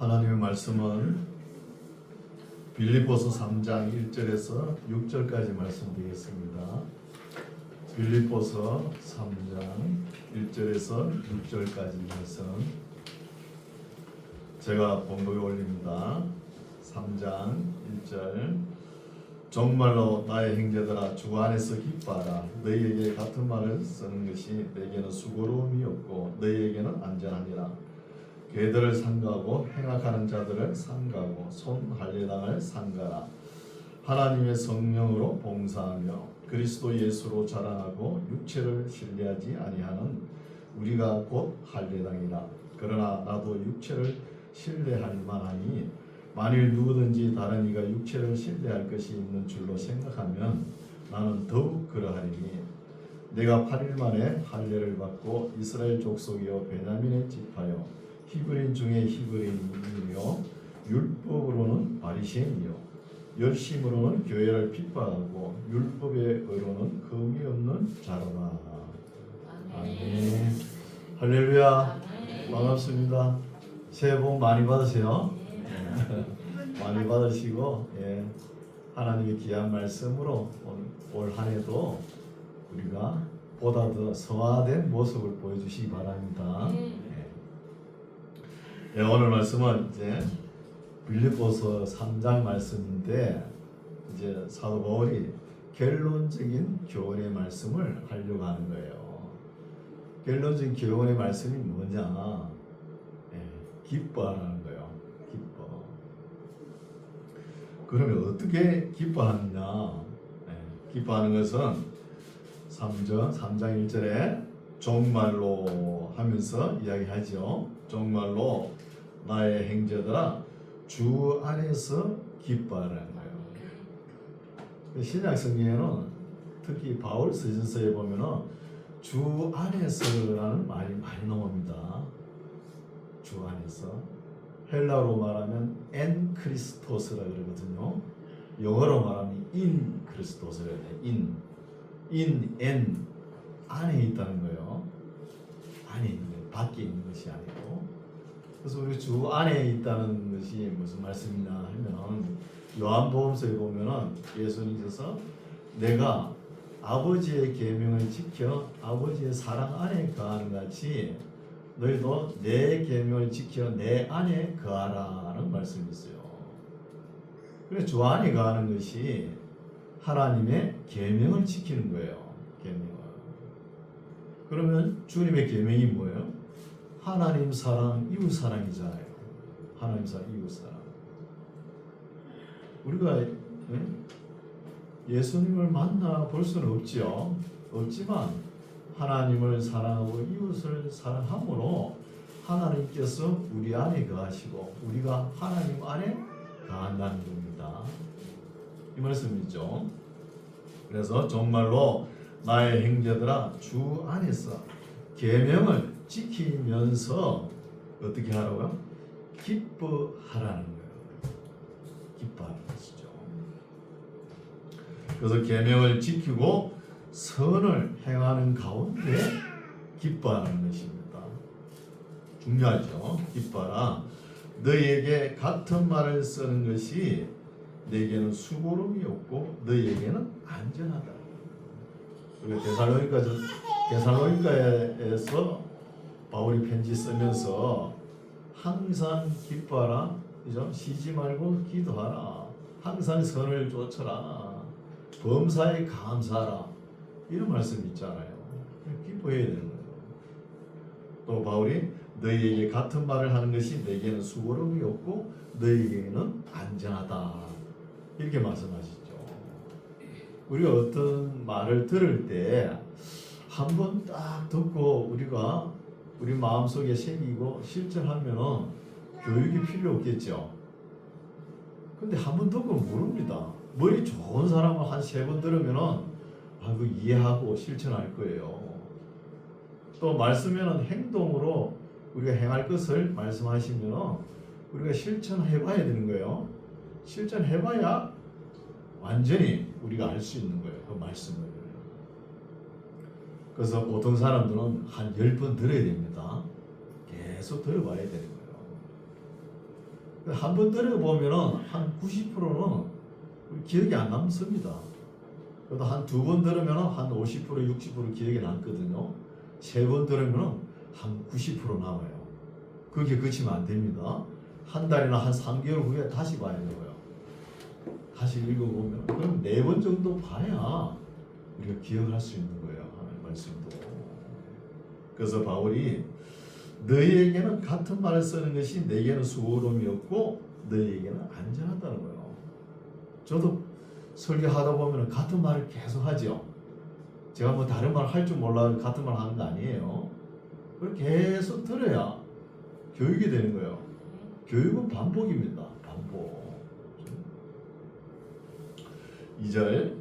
하나님의 말씀은 빌립보서 3장 1절에서 6절까지 말씀드리겠습니다. 빌립보서 3장 1절에서 6절까지 말씀 제가 번복에 올립니다. 3장 1절 정말로 나의 형제들아 주 안에서 기뻐하라. 너희에게 같은 말을 쓰는 것이 내게는 수고로움이 없고 너희에게는 안전하니라. 괴들을 삼가고 행악하는 자들을 삼가고 손 할례당을 삼가라. 하나님의 성령으로 봉사하며 그리스도 예수로 자랑하고 육체를 신뢰하지 아니하는 우리가 곧 할례당이라. 그러나 나도 육체를 신뢰할 만하니 만일 누구든지 다른 이가 육체를 신뢰할 것이 있는 줄로 생각하면 나는 더욱 그러하리니 내가 8일 만에 할례를 받고 이스라엘 족속이요 베냐민의 지파요 히브리인 중에 히브리인이며 율법으로는 바리새인이요 열심으로는 교회를 핍박하고 율법의 의로는 금이 없는 자로라. 아멘. 할렐루야. 반갑습니다. 새해 복 많이 받으세요. 많이 받으시고 하나님의 귀한 말씀으로 올 한 해도 우리가 보다 더 성화된 모습을 보여주시기 바랍니다. 오늘 말씀은 이제 빌립보서 3장 말씀인데 이제 사도 바울이 결론적인 교훈의 말씀을 하려고 하는 거예요. 결론적인 교훈의 말씀이 뭐냐? 기뻐하라는 거예요. 기뻐. 그러면 어떻게 기뻐하느냐? 기뻐하는 것은 3장 1절에 정말로 하면서 이야기하죠. 정말로 나의 형제들아 주 안에서 기뻐하라는 거예요. 신약 성경에는 특히 바울 서신서에 보면은 주 안에서라는 말이 많이 나옵니다. 주 안에서. 헬라어로 말하면 엔 크리스토스라 그러거든요. 영어로 말하면 인 크리스토스라 해요. 엔 안에 있다는 거예요. 안에 있는 거예요. 밖에 있는 것이 아니고. 그래서 우리 주 안에 있다는 것이 무슨 말씀이냐 하면 요한복음서에 보면은 예수님께서 내가 아버지의 계명을 지켜 아버지의 사랑 안에 거하는 같이 너희도 내 계명을 지켜 내 안에 거하라는 말씀이 있어요. 그래서 주 안에 거하는 것이 하나님의 계명을 지키는 거예요. 계명을. 그러면 주님의 계명이 뭐예요? 하나님 사랑, 이웃 사랑이잖아요. 하나님 사랑, 이웃 사랑. 우리가 예수님을 만나 볼 수는 없지요. 없지만 하나님을 사랑하고 이웃을 사랑함으로 하나님께서 우리 안에 거하시고 우리가 하나님 안에 거한다는 겁니다. 이 말씀이죠. 그래서 정말로 나의 형제들아 주 안에서 계명을 지키면서 어떻게 하라고요? 기뻐하라는 거예요. 기뻐하는 것이죠. 그래서 계명을 지키고 선을 행하는 가운데 기뻐하는 것입니다. 중요하죠. 기뻐하라. 너희에게 같은 말을 쓰는 것이 내게는 수고로움이 없고 너희에게는 안전하다. 우리가 데살로니가에서 바울이 편지 쓰면서 항상 기뻐하라. 그죠? 쉬지 말고 기도하라. 항상 선을 쫓아라. 범사에 감사하라. 이런 말씀이 있잖아요. 기뻐해야 되는 거예요. 또 바울이 너희에게 같은 말을 하는 것이 내게는 수고로움이 없고 너희에게는 안전하다. 이렇게 말씀하시죠. 우리가 어떤 말을 들을 때 한 번 딱 듣고 우리가 우리 마음속에 새기고 실천하면은 교육이 필요 없겠죠. 근데 한 번 듣고 모릅니다. 머리 좋은 사람은 한 3번 들으면은 그 이해하고 실천할 거예요. 또 말씀에는 행동으로 우리가 행할 것을 말씀하시면은 우리가 실천해봐야 되는 거예요. 실천해봐야 완전히 우리가 알 수 있는 거예요. 그 말씀을. 그래서 보통 사람들은 한 10번 들어야 됩니다. 계속 들어봐야 되는 거예요. 한 번 들어보면은 한 90%는 기억이 안 남습니다. 그래도 한 두 번 들으면은 한 50%, 60% 기억이 남거든요. 세 번 들으면은 한 90% 남아요. 그게 그치면 안 됩니다. 한 달이나 한 3개월 후에 다시 봐야 되고요. 다시 읽어보면 그럼 4번 정도 봐야 우리가 기억할 수 있는 거예요. 하나님 말씀도. 그래서 바울이 너희에게는 같은 말을 쓰는 것이 내게는 수고로움이 없고 너희에게는 안전하다는 거예요. 저도 설교하다 보면 같은 말을 계속 하죠. 제가 뭐 다른 말 할 줄 몰라 같은 말 하는 거 아니에요. 그걸 계속 들어야 교육이 되는 거예요. 교육은 반복입니다. 반복. 2절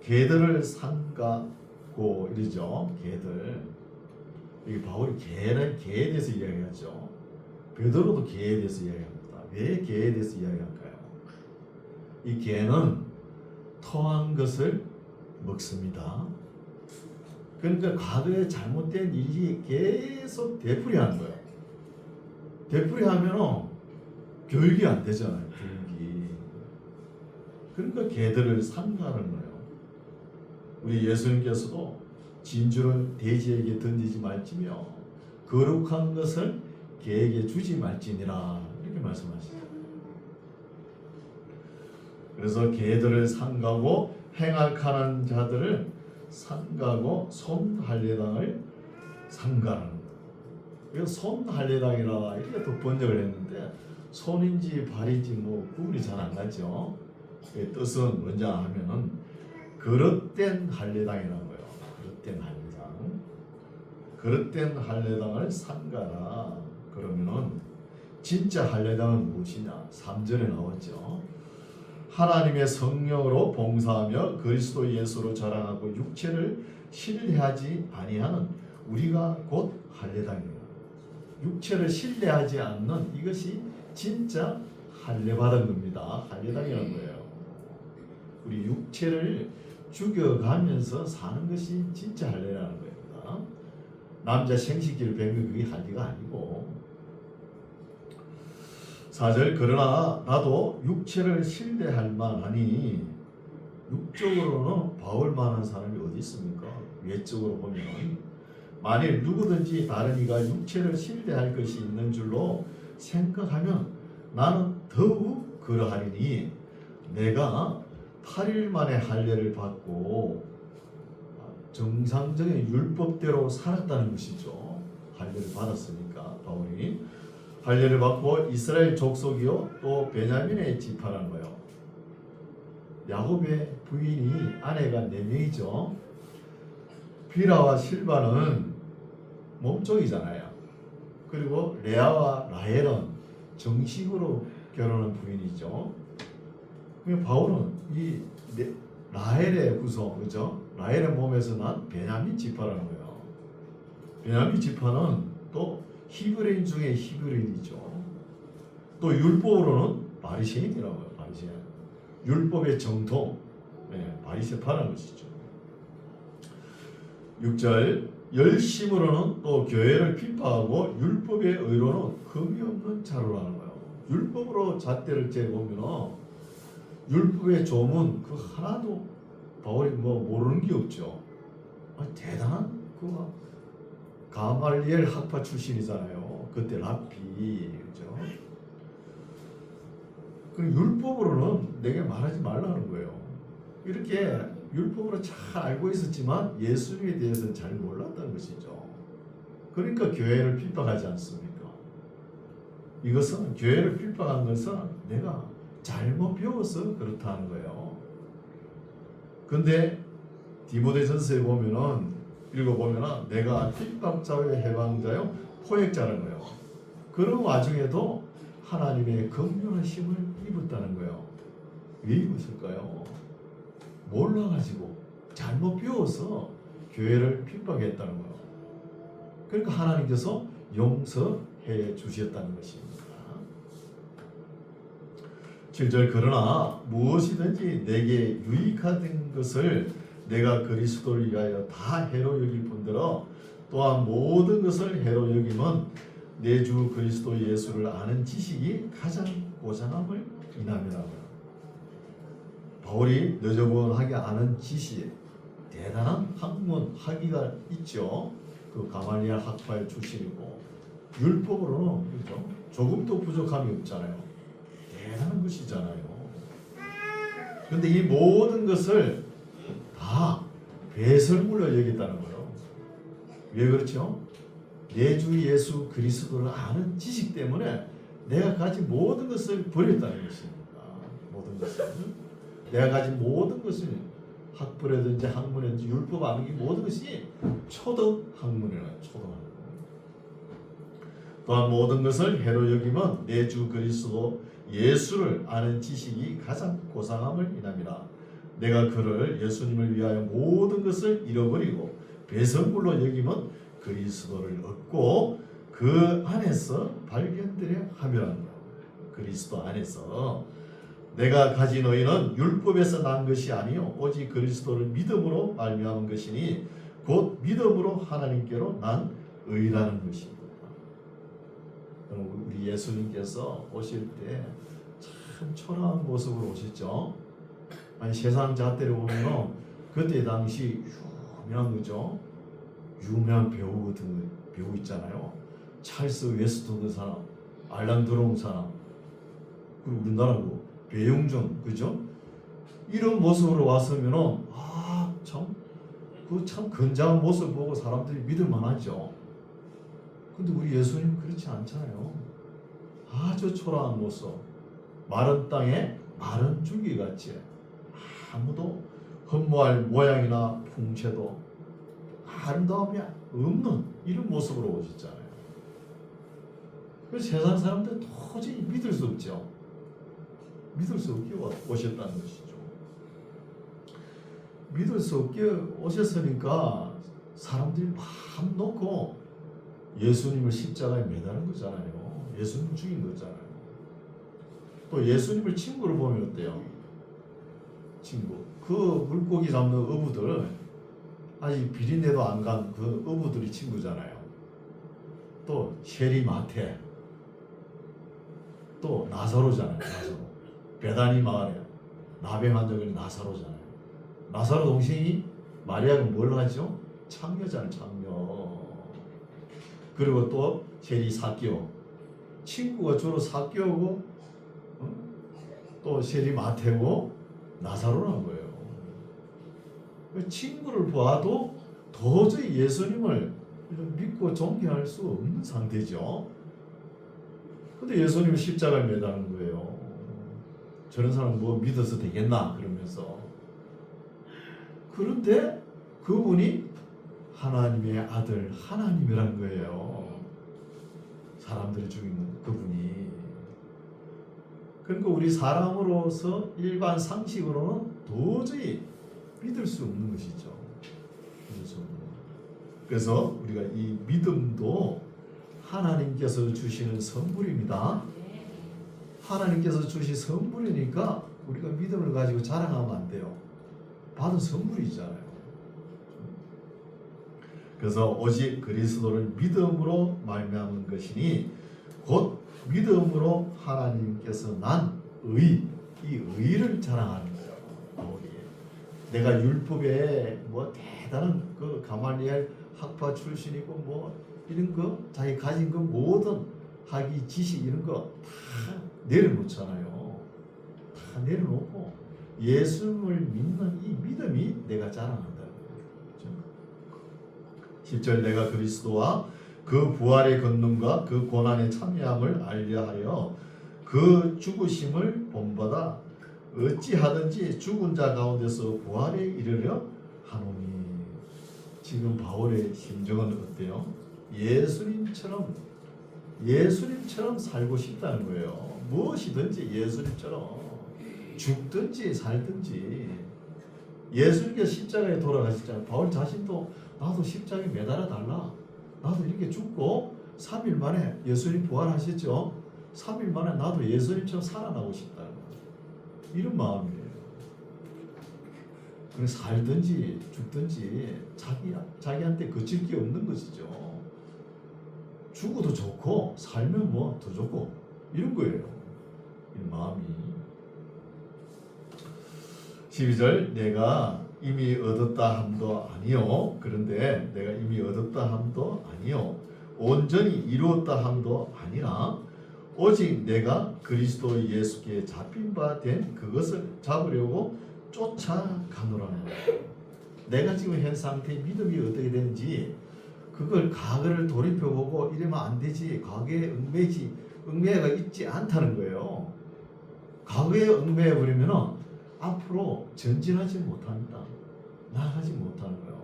개들을 삼가고 이러죠. 개들. 여기 바울이 개에 대해서 이야기하죠. 베드로도 개에 대해서 이야기합니다. 왜 개에 대해서 이야기할까요? 이 개는 토한 것을 먹습니다. 그러니까 과거에 잘못된 일이 계속 되풀이하는 거예요. 되풀이하면 교육이 안 되잖아요. 교육이. 그러니까 개들을 삼가하는 거예요. 우리 예수님께서도 진주를 돼지에게 던지지 말지며 거룩한 것을 개에게 주지 말지니라 이렇게 말씀하시죠. 그래서 개들을 삼가고 행악하는 자들을 삼가고 손할례당을 삼가라는 거예요. 그래서 손할례당이라 이렇게 또 번역을 했는데 손인지 발인지 뭐 구분이 잘 안 가죠. 그 뜻은 뭐냐 하면은 그릇된 할례당이라는 거예요. 그릇된 할례당. 그릇된 할례당을 삼가라. 그러면은 진짜 할례당은 무엇이냐? 3절에 나왔죠. 하나님의 성령으로 봉사하며 그리스도 예수로 자랑하고 육체를 신뢰하지 아니하는 우리가 곧 할례당이에요. 육체를 신뢰하지 않는 이것이 진짜 할례받은 겁니다. 할례당이라는 거예요. 우리 육체를 죽여가면서 사는 것이 진짜 할례라는 겁니다. 남자 생식기를 뱀이 그게 할례가 아니고. 4절 그러나 나도 육체를 신뢰할 만하니 육적으로는 바울만한 사람이 어디 있습니까? 외적으로 보면 만일 누구든지 다른 이가 육체를 신뢰할 것이 있는 줄로 생각하면 나는 더욱 그러하리니 내가 8일 만에 할례를 받고 정상적인 율법대로 살았다는 것이죠. 할례를 받았으니까 바울이 할례를 받고 이스라엘 족속이요 또 베냐민의 지파라는 거예요. 야곱의 부인이 아내가 4명이죠. 비라와 실바는 몸종이잖아요. 그리고 레아와 라헬은 정식으로 결혼한 부인이죠. 그럼 바울은 이 라헬의 구성, 그죠? 라헬의 몸에서 난 베냐민 지파라는 거예요. 베냐민 지파는 또 히브리인 중에 히브리인이죠. 또 율법으로는 바리새인이라고요. 바리새인. 율법의 정통, 바리새파라는 것이죠. 6절 열심으로는 또 교회를 핍박하고 율법의 의로는 금이 없는 자로라는 거예요. 율법으로 잣대를 재보면 율법의 조문 그 하나도 바울이 뭐 모르는 게 없죠. 대단한 그 가말리엘 학파 출신이잖아요. 그때 랍비, 그죠? 그 율법으로는 내게 말하지 말라는 거예요. 이렇게 율법으로 잘 알고 있었지만 예수님에 대해서는 잘 몰랐다는 것이죠. 그러니까 교회를 핍박하지 않습니까? 이것은 교회를 핍박한 것은 내가 잘못 배워서 그렇다는 거예요. 근데 디모데전서에 보면은 읽어보면 내가 핍박자요 해방자요 포획자라는 거예요. 그런 와중에도 하나님의 긍휼하심을 입었다는 거예요. 왜 입었을까요? 몰라가지고 잘못 배워서 교회를 핍박했다는 거예요. 그러니까 하나님께서 용서해 주셨다는 것입니다. 7절 그러나 무엇이든지 내게 유익한 것을 내가 그리스도를 위하여 다 해로 여길 뿐더러 또한 모든 것을 해로 여김은 내 주 그리스도 예수를 아는 지식이 가장 고상함을 인함이라고요. 바울이 너저분하게 아는 지식, 대단한 학문, 학위가 있죠. 그 가말리엘 학파의 출신이고 율법으로는 그렇죠? 조금도 부족함이 없잖아요. 대단한 것이잖아요. 그런데 이 모든 것을 다 배설물로 여겼다는 거예요. 왜 그렇죠? 내 주 예수 그리스도를 아는 지식 때문에 내가 가진 모든 것을 버렸다는 것입니다. 모든 것을. 내가 가진 모든 것을 학벌이든지 학문이든지 율법 아는 게 모든 것이 초등 학문이라 초등 학문. 또한 모든 것을 해로 여기면 내 주 그리스도 예수를 아는 지식이 가장 고상함을 인함이라. 내가 그를 예수님을 위하여 모든 것을 잃어버리고 배설물로 여기면 그리스도를 얻고 그 안에서 발견되려 함이란다. 그리스도 안에서 내가 가진 의는 율법에서 난 것이 아니요 오직 그리스도를 믿음으로 말미암은 것이니 곧 믿음으로 하나님께로 난 의라는 것입니다. 우리 예수님께서 오실 때 참 초라한 모습으로 오셨죠. 아니 세상 잣대로 보면 그때 당시 유명한 거죠. 유명한 배우 같은 배우 있잖아요. 찰스 웨스턴 사람, 알랑 드롱 사람, 그리고 우리나라고 배용준 그죠? 이런 모습으로 왔으면은 참 건장한 모습 보고 사람들이 믿을 만하죠. 근데 우리 예수님 그렇지 않잖아요. 아주 초라한 모습, 마른 땅에 마른 줄기같이 아무도 흠모할 모양이나 풍채도 아름다움이 없는 이런 모습으로 오셨잖아요. 그래서 세상 사람들은 도저히 믿을 수 없죠. 믿을 수 없게 오셨다는 것이죠. 믿을 수 없게 오셨으니까 사람들이 마음 놓고 예수님을 십자가에 매다는 거잖아요. 예수님 죽인 거잖아요. 또 예수님을 친구로 보면 어때요? 친구. 그 물고기 잡는 어부들 아직 비린내도 안 간 그 어부들이 친구잖아요. 또 셰리 마테, 또 나사로잖아요. 나사로. 베다니 마을에 나병 환자인 나사로잖아요. 나사로 동생이 마리아가 뭘 하죠? 창녀잖아요. 창녀. 그리고 또 셰리 사기오. 친구가 주로 사기오고 또 셰리 마테고 나사로라는 거예요. 친구를 봐도 도저히 예수님을 믿고 존경할 수 없는 상태죠. 근데 예수님을 십자가에 매다는 거예요. 저런 사람 뭐 믿어서 되겠나 그러면서. 그런데 그분이 하나님의 아들 하나님이란 거예요. 사람들이 죽이는 그분이. 그러니까 우리 사람으로서 일반 상식으로는 도저히 믿을 수 없는 것이죠. 그래서 우리가 이 믿음도 하나님께서 주시는 선물입니다. 하나님께서 주신 선물이니까 우리가 믿음을 가지고 자랑하면 안 돼요. 받은 선물이잖아요. 그래서 오직 그리스도를 믿음으로 말미암은 것이니 곧 믿음으로 하나님께서 난 의, 이 의를 자랑하는 거예요. 바울이. 내가 율법에 뭐 대단한 그 가말리엘 학파 출신이고 뭐 이런 거 자기 가진 그 모든 학위 지식 이런 거 다 내려놓잖아요. 다 내려놓고 예수님을 믿는 이 믿음이 내가 자랑한다는 거예요. 10절 내가 그리스도와 그 부활의 권능과 그 고난의 참여함을 알려하여 그 죽으심을 본받아 어찌하든지 죽은 자 가운데서 부활에 이르려 하노니. 지금 바울의 심정은 어때요? 예수님처럼 살고 싶다는 거예요. 무엇이든지 예수님처럼 죽든지 살든지. 예수님께서 십자가에 돌아가셨잖아요. 바울 자신도 나도 십자가에 매달아 달라. 나도 이렇게 죽고 3일 만에 예수님 부활하셨죠. 3일 만에 나도 예수님처럼 살아나고 싶다. 이런 마음이에요. 그래서 살든지 죽든지 자기한테 거칠 게 없는 것이죠. 죽어도 좋고 살면 뭐 더 좋고 이런 거예요. 이 마음이. 12절 내가 이미 얻었다 함도 아니요. 그런데 내가 이미 얻었다 함도 아니요. 온전히 이루었다 함도 아니라 오직 내가 그리스도 예수께 잡힌 바 된 그것을 잡으려고 쫓아가노라는 거예요. 내가 지금 현 상태의 믿음이 어떻게 되는지 그걸 과거를 돌이켜보고 이러면 안 되지. 과거에 얽매가 있지 않다는 거예요. 과거에 얽매여 버리면 앞으로 전진하지 못합니다. 나아가지 못하는 거예요.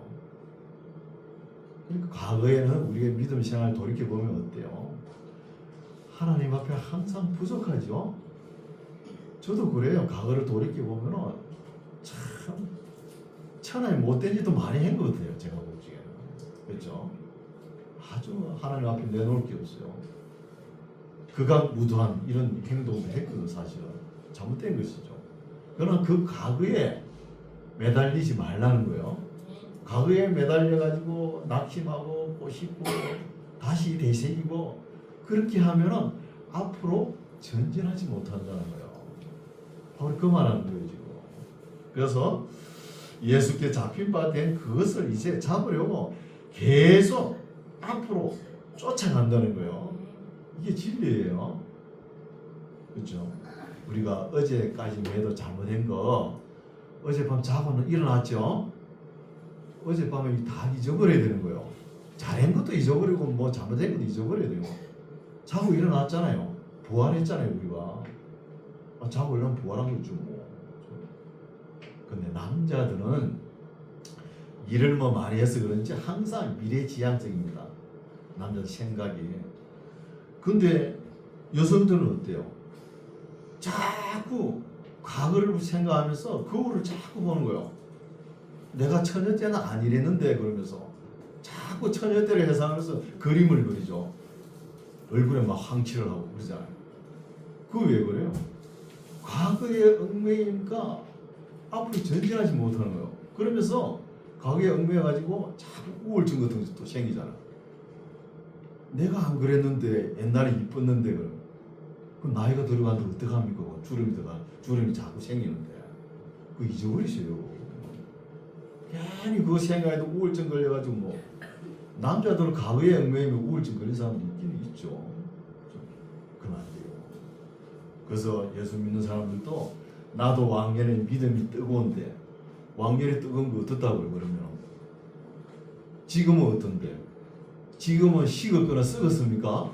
그러니까 과거에는 우리의 믿음 생활 돌이켜보면 어때요? 하나님 앞에 항상 부족하죠. 저도 그래요. 과거를 돌이켜보면 참 천하에 못된 짓도 많이 한 것 같아요. 제가 보기에는. 그렇죠? 아주 하나님 앞에 내놓을 게 없어요. 극악무도한 이런 행동을 했거든. 사실은 잘못된 것이죠. 그러나 그 과거에 매달리지 말라는 거예요. 과거에 매달려가지고 낙심하고 꼬시고 다시 되새기고 그렇게 하면은 앞으로 전진하지 못한다는 거예요. 바로 그 말하는 거예요 지금. 그래서 예수께 잡힌 바 된 그것을 이제 잡으려고 계속 앞으로 쫓아간다는 거예요. 이게 진리예요. 그렇죠? 우리가 어제까지 해도 잘못한 거 어젯밤 자고는 일어났죠. 어젯밤에 다 잊어버려야 되는 거예요. 잘한 것도 잊어버리고 뭐 잘못한 것도 잊어버려야 되고 자고 일어났잖아요. 부활했잖아요 우리가. 자고 일어나면 부활한 거죠 뭐. 근데 남자들은 일을 뭐 많이 해서 그런지 항상 미래지향적입니다. 남자들 생각이. 근데 여성들은 어때요? 자꾸 과거를 생각하면서 거울을 자꾸 보는 거예요. 내가 처녀 때는 안 이랬는데 그러면서 자꾸 처녀 때를 회상하면서 그림을 그리죠. 얼굴에 막 황칠을 하고 그러잖아요. 그거 왜 그래요? 과거에 얽매이니까 앞으로 전진하지 못하는 거예요. 그러면서 과거에 얽매여가지고 자꾸 우울증 같은 것도 생기잖아. 내가 안 그랬는데 옛날에 이뻤는데 그럼 나이가 들어가는데 어떡합니까? 주름이 자꾸 생기는데 그거 잊어버리세요. 괜히 그거 생각해도 우울증 걸려가지고 뭐 남자들은 과거에 얽매이면 우울증 걸린 사람도 있긴 있죠. 그건 안 돼요. 그래서 예수 믿는 사람들도 나도 왕년에 믿음이 뜨거운데 왕년에 뜨거운 거 어떻다고요? 그러면 지금은 어떤데? 지금은 식었거나 썩었습니까?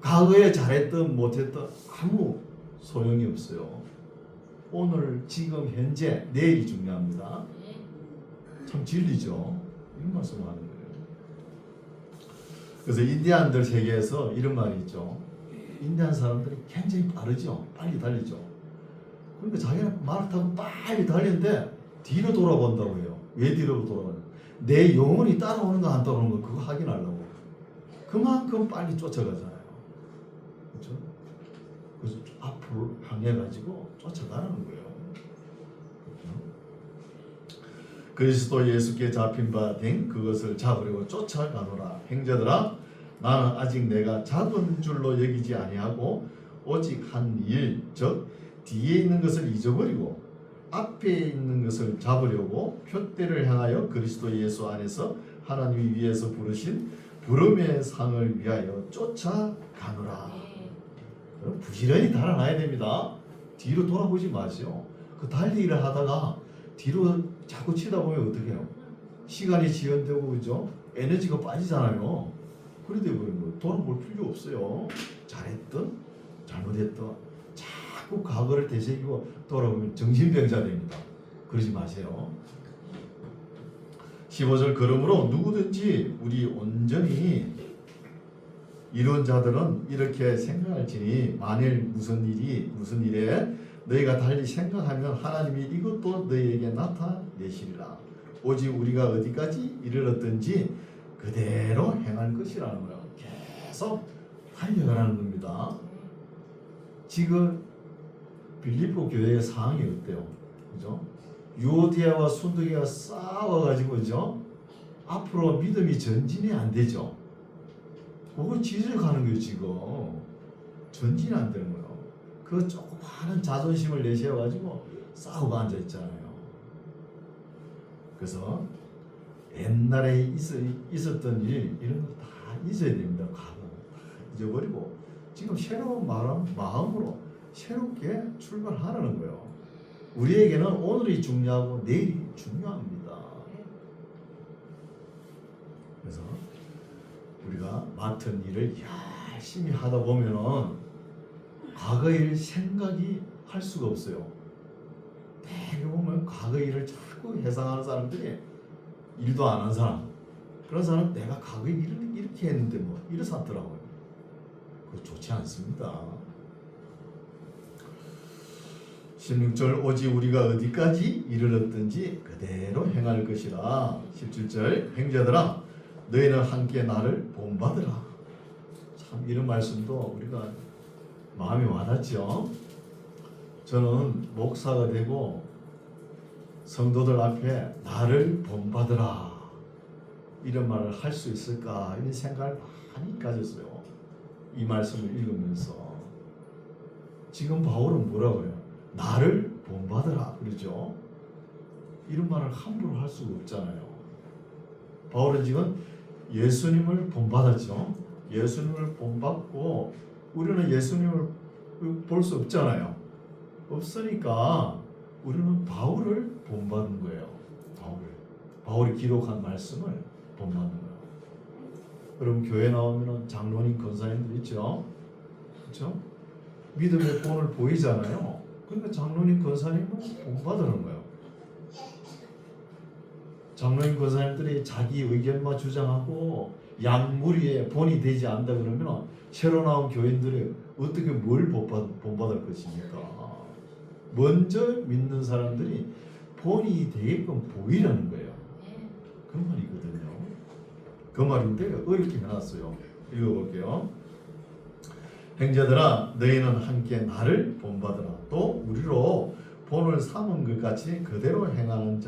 과거에 잘했던 못했던 아무 소용이 없어요. 오늘 지금 현재 내일이 중요합니다. 참 진리죠. 이런 말씀을 하는 거예요. 그래서 인디안들 세계에서 이런 말이 있죠. 인디안 사람들이 굉장히 빠르죠. 빨리 달리죠. 그러니까 자기는 말을 타고 빨리 달리는데 뒤로 돌아본다고 해요. 왜 뒤로 돌아가요? 내 영혼이 따라오는 거 안 따라오는 거 그거 확인하려고. 그만큼 빨리 쫓아가잖아요. 그렇죠? 그래서 앞으로 향해 가지고 쫓아가는 거예요. 그리스도 예수께 잡힌 바 된 그것을 잡으려고 쫓아가노라. 형제들아 나는 아직 내가 잡은 줄로 여기지 아니하고 오직 한 일 즉 뒤에 있는 것을 잊어버리고 앞에 있는 것을 잡으려고 표대를 향하여 그리스도 예수 안에서 하나님이 위에서 부르신 부름의 상을 위하여 쫓아가노라. 부지런히 달아나야 됩니다. 뒤로 돌아보지 마세요. 그 달리기를 하다가 뒤로 자꾸 치다 보면 어떻게 해요? 시간이 지연되고 그죠? 에너지가 빠지잖아요. 그래 되버린 거예요. 돌아볼 필요 없어요. 잘했든 잘못했든 자꾸 과거를 되새기고 돌아보면 정신병자 됩니다. 그러지 마세요. 15절 그러므로 누구든지 우리 온전히 이런 자들은 이렇게 생각할지니 만일 무슨 일에 너희가 달리 생각하면 하나님이 이것도 너희에게 나타내시리라. 오직 우리가 어디까지 이르렀든지 그대로 행할 것이라는 거예요. 계속 달려가라는 겁니다. 지금 빌립보 교회의 상황이 어때요? 그죠? 유오디아와 순두기가 싸워가지고 그죠? 앞으로 믿음이 전진이 안 되죠. 그거 지적하는 거예요. 지금 전진이 안 되는 거예요. 그 조그마한 자존심을 내세워가지고 싸우고 앉아 있잖아요. 그래서 옛날에 있었던 일 이런 거 다 잊어야 됩니다. 과거 다 잊어버리고 지금 새로운 마음으로 새롭게 출발하라는 거예요. 우리에게는 오늘이 중요하고 내일이 중요합니다. 그래서 우리가 맡은 일을 열심히 하다 보면은 과거 일 생각이 할 수가 없어요. 대개 보면 과거 일을 자꾸 회상하는 사람들이 일도 안 한 사람, 그런 사람 내가 과거 일을 이렇게 했는데 뭐 이래서 하더라고요. 그거 좋지 않습니다. 16절 오직 우리가 어디까지 이르렀든지 그대로 행할 것이라. 17절 행자들아 너희는 함께 나를 본받으라. 참 이런 말씀도 우리가 마음이 와닿죠. 저는 목사가 되고 성도들 앞에 나를 본받으라 이런 말을 할 수 있을까 이런 생각을 많이 가졌어요. 이 말씀을 읽으면서 지금 바울은 뭐라고 해요? 나를 본받으라 그러죠. 이런 말을 함부로 할 수가 없잖아요. 바울은 지금 예수님을 본받았죠. 예수님을 본받고 우리는 예수님을 볼 수 없잖아요. 없으니까 우리는 바울을 본받는 거예요. 바울이 기록한 말씀을 본받는 거예요. 그럼 교회 나오면 장로님, 권사님들 있죠. 그렇죠? 믿음의 본을 보이잖아요. 그러니까 장로님, 권사님은 본받으는 거예요. 장로님, 권사님들이 자기 의견만 주장하고 양무리에 본이 되지 않는다 그러면 새로 나온 교인들이 어떻게 뭘 본받을 것입니까? 먼저 믿는 사람들이 본이 되게끔 보이라는 거예요. 그 말이거든요. 그 말인데 어렵게 해놨어요. 읽어볼게요. 행자들아 너희는 함께 나를 본받으라. 또 우리로 본을 삼은 것 같이 그대로 행하는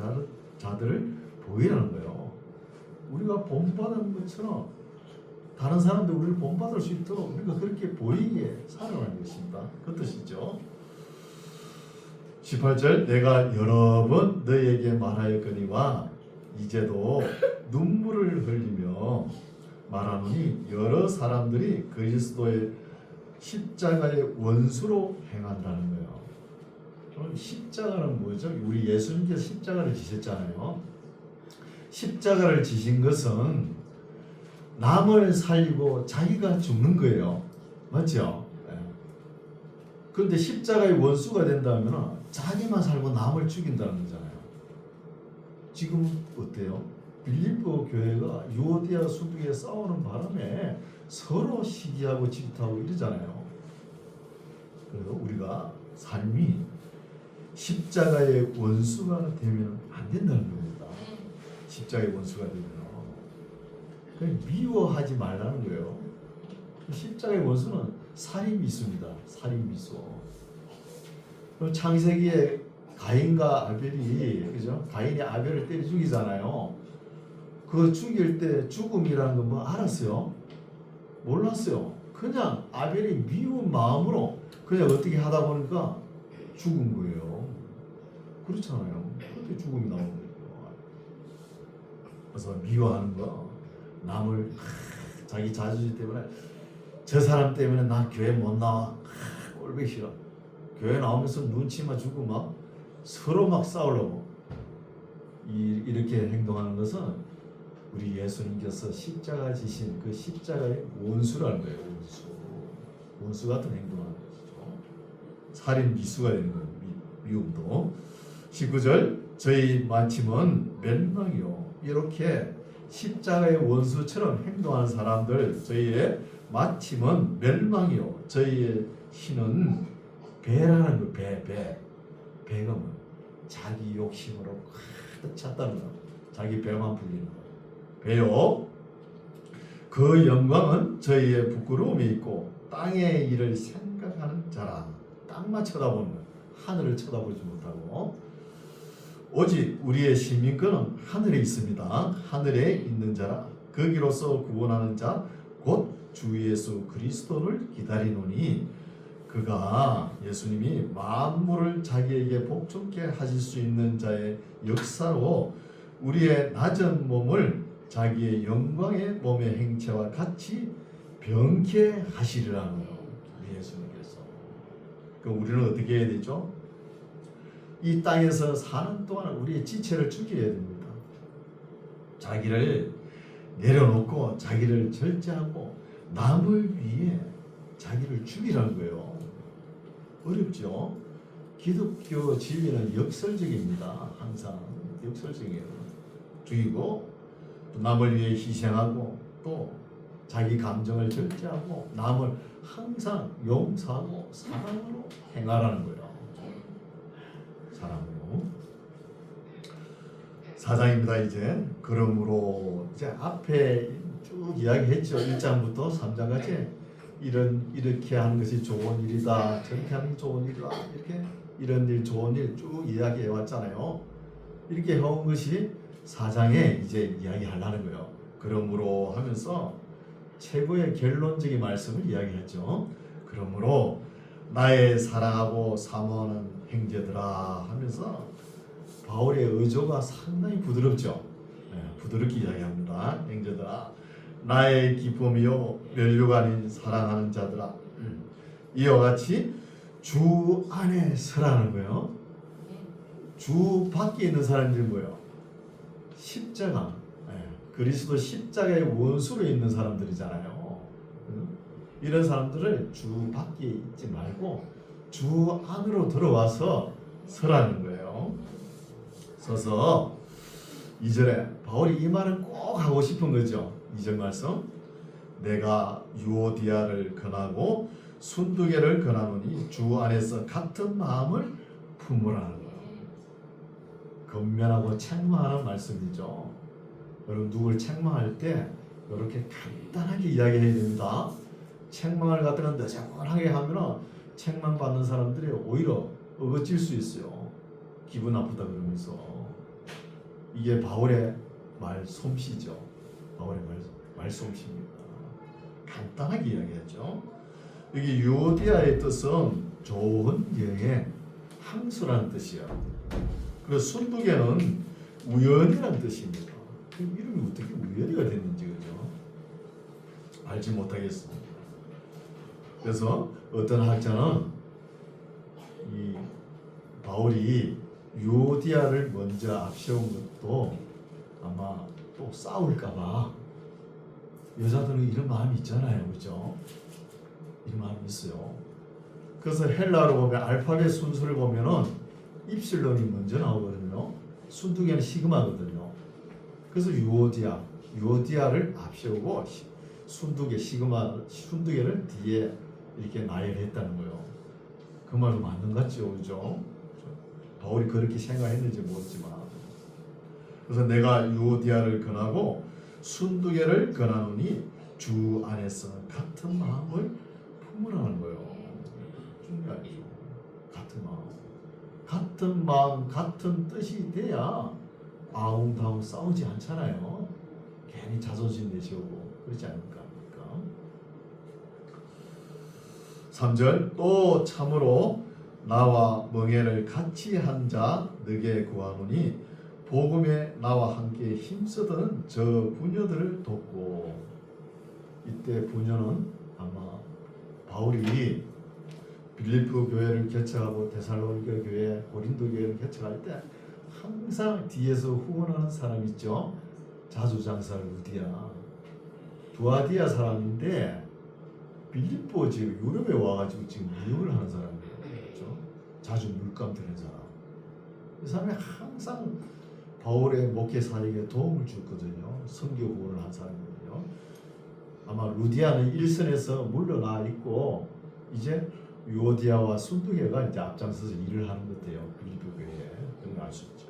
자들을 보이라는 거예요. 우리가 본받은 것처럼 다른 사람들 우리를 본받을 수 있도록 우리가 그렇게 보이게 살아가는 것입니다. 그 뜻이죠. 18절 내가 여러 번 너희에게 말하였거니와 이제도 눈물을 흘리며 말하노니 여러 사람들이 그리스도의 십자가의 원수로 행한다는 거예요. 그럼 십자가는 뭐죠? 우리 예수님께서 십자가를 지셨잖아요. 십자가를 지신 것은 남을 살리고 자기가 죽는 거예요. 맞죠? 그런데 십자가의 원수가 된다면 자기만 살고 남을 죽인다는 거잖아요. 지금 어때요? 빌립보 교회가 유오디아 수비에 싸우는 바람에 서로 시기하고 질투하고 이러잖아요. 그래서 우리가 삶이 십자가의 원수가 되면 안 된다는 겁니다. 십자가의 원수가 되면 그냥 미워하지 말라는 거예요. 십자가의 원수는 살인미수입니다. 살인미수. 창세기에 가인과 아벨이 그죠? 가인이 아벨을 때려 죽이잖아요. 그 죽일 때 죽음이라는 건 뭐 알았어요? 몰랐어요. 그냥 아벨이 미운 마음으로 그냥 어떻게 하다 보니까 죽은 거예요. 그렇잖아요. 그때 죽음이 나오는 거예요. 그래서 미워하는 거, 남을 자기 자존심 때문에 저 사람 때문에 나 교회 못 나와. 꼴보기 싫어. 교회 나오면서 눈치만 주고 막 서로 막 싸우려고 이렇게 행동하는 것은 우리 예수님께서 십자가 지신 그 십자가의 원수라는 거예요. 원수 같은 행동하는 것이죠. 살인 미수가 되는 거예요. 미움도. 19절 저희 마침은 멸망이요. 이렇게 십자가의 원수처럼 행동하는 사람들 저희의 마침은 멸망이요. 저희의 신은 배라는 거. 배가 뭐 자기 욕심으로 가득 찼다는 거. 자기 배만 불리는 거. 배요. 그 영광은 저희의 부끄러움이 있고 땅의 일을 생각하는 자라. 땅만 쳐다보는 거. 하늘을 쳐다보지 못하고 오직 우리의 시민권은 하늘에 있습니다. 하늘에 있는 자라. 거기로서 구원하는 자 곧 주 예수 그리스도를 기다리노니 그가 예수님이 만물을 자기에게 복종케 하실 수 있는 자의 역사로 우리의 낮은 몸을 자기의 영광의 몸의 행체와 같이 병케 하시리라는 거예요. 우리 예수님께서. 그럼 우리는 어떻게 해야 되죠? 이 땅에서 사는 동안 우리의 지체를 죽여야 됩니다. 자기를 내려놓고 자기를 절제하고 남을 위해 자기를 죽이라는 거예요. 어렵죠? 기독교 진리는 역설적입니다. 항상 역설적이에요. 죽이고 또 남을 위해 희생하고 또 자기 감정을 절제하고 남을 항상 용서하고 사랑으로 행하라는 거예요. 사랑으로. 4장입니다. 이제 그러므로 이제 앞에 쭉 이야기했죠. 1장부터 3장까지 이렇게 하는 것이 좋은 일이다. 저렇게 하는 게 좋은 일이다. 이렇게 이런 일 좋은 일 쭉 이야기해 왔잖아요. 이렇게 해온 것이 4장에 이제 이야기하려는 거예요. 그러므로 하면서 최고의 결론적인 말씀을 이야기했죠. 그러므로 나의 사랑하고 사모하는 형제들아 하면서 바울의 의조가 상당히 부드럽죠. 네, 부드럽게 이야기합니다. 형제들아 나의 기쁨이요 멸류가 아닌 사랑하는 자들아 이와 같이 주 안에 서라는 거예요. 주 밖에 있는 사람들이 뭐예요? 십자가, 그리스도 십자가의 원수로 있는 사람들이잖아요. 이런 사람들을 주 밖에 있지 말고 주 안으로 들어와서 서라는 거예요. 서서 2절에 바울이 이 말을 꼭 하고 싶은 거죠. 2절 말씀 내가 유오디아를 권하고 순두개를 권하노니 주 안에서 같은 마음을 품으라는 거예요. 건면하고 책망하는 말씀이죠. 여러분 누굴 책망할 때 이렇게 간단하게 이야기해야 됩니다. 책망을 갖다가 느슨하게 하면 책망받는 사람들이 오히려 어거질 수 있어요. 기분 나쁘다 그러면서. 이게 바울의 말솜씨죠. 바울의 말솜씨입니다. 간단하게 이야기했죠. 여기 유오디아의 뜻은 좋은 여행의 항수라는 뜻이에요. 그리고 순두개는 우연이라는 뜻입니다. 그 이름이 어떻게 우연이가 됐는지 그죠? 알지 못하겠습니다. 그래서 어떤 학자는 이 바울이 유오디아를 먼저 앞세운 것도 아마 또 싸울까봐 여자들은 이런 마음이 있잖아요, 그죠? 이런 마음이 있어요. 그래서 헬라어로 보면 알파벳 순서를 보면은 입실론이 먼저 나오거든요. 순두개는 시그마거든요. 그래서 유오디아를 앞세우고 순두개를 뒤에 이렇게 나열했다는 거예요. 그 말도 맞는 것 같죠, 그죠? 바울이 그렇게 생각했는지 모르지만, 그래서 내가 유오디아를 권하고 순두개를 권하노니 주 안에서 같은 마음을 품으라는 거예요. 중요하죠. 같은 마음, 같은 뜻이 돼야 아웅다웅 싸우지 않잖아요. 괜히 자존심 내세우고 그렇지 않을까? 3절 또 참으로 나와 멍에를 같이 한 자 너게 구하노니 복음에 나와 함께 힘쓰던 저 부녀들을 돕고. 이때 부녀는 아마 바울이 빌립보 교회를 개척하고 데살로니가 교회, 고린도 교회를 개척할 때 항상 뒤에서 후원하는 사람 있죠. 자주장사 루디아, 두아디아 사람인데 빌립보 지금 유럽에 와가지고 지금 무역을 하는 사람이에요. 그렇죠? 자주 물감 드는 사람. 이 사람이 항상 바울의 목회 사역에 도움을 줬거든요. 선교 후원을 한 사람이거든요. 아마 루디아는 일선에서 물러나 있고 이제 유오디아와 순두개가 이제 앞장서서 일을 하는 것 같아요. 빌립보 교회에. 그런 걸 알 수 있죠.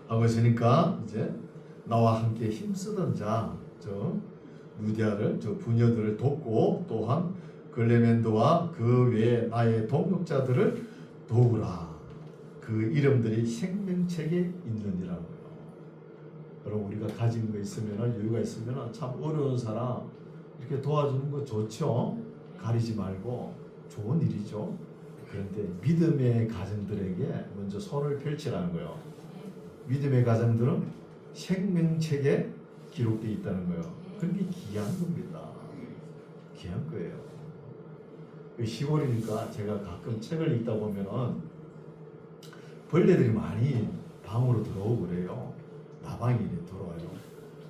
하고 있으니까 이제 나와 함께 힘쓰던 자, 저 루디아를, 저 부녀들을 돕고 또한 글레멘도와 그 외에 나의 동역자들을 도우라. 그 이름들이 생명책에 있느니라고요. 여러분 우리가 가진 거 있으면, 여유가 있으면 참 어려운 사람 이렇게 도와주는 거 좋죠. 가리지 말고 좋은 일이죠. 그런데 믿음의 가정들에게 먼저 손을 펼치라는 거예요. 믿음의 가정들은 생명책에 기록되어 있다는 거예요. 그게 귀한 겁니다. 귀한 거예요. 시골이니까 제가 가끔 책을 읽다 보면은 벌레들이 많이 방으로 들어오고 그래요. 나방이 들어와요.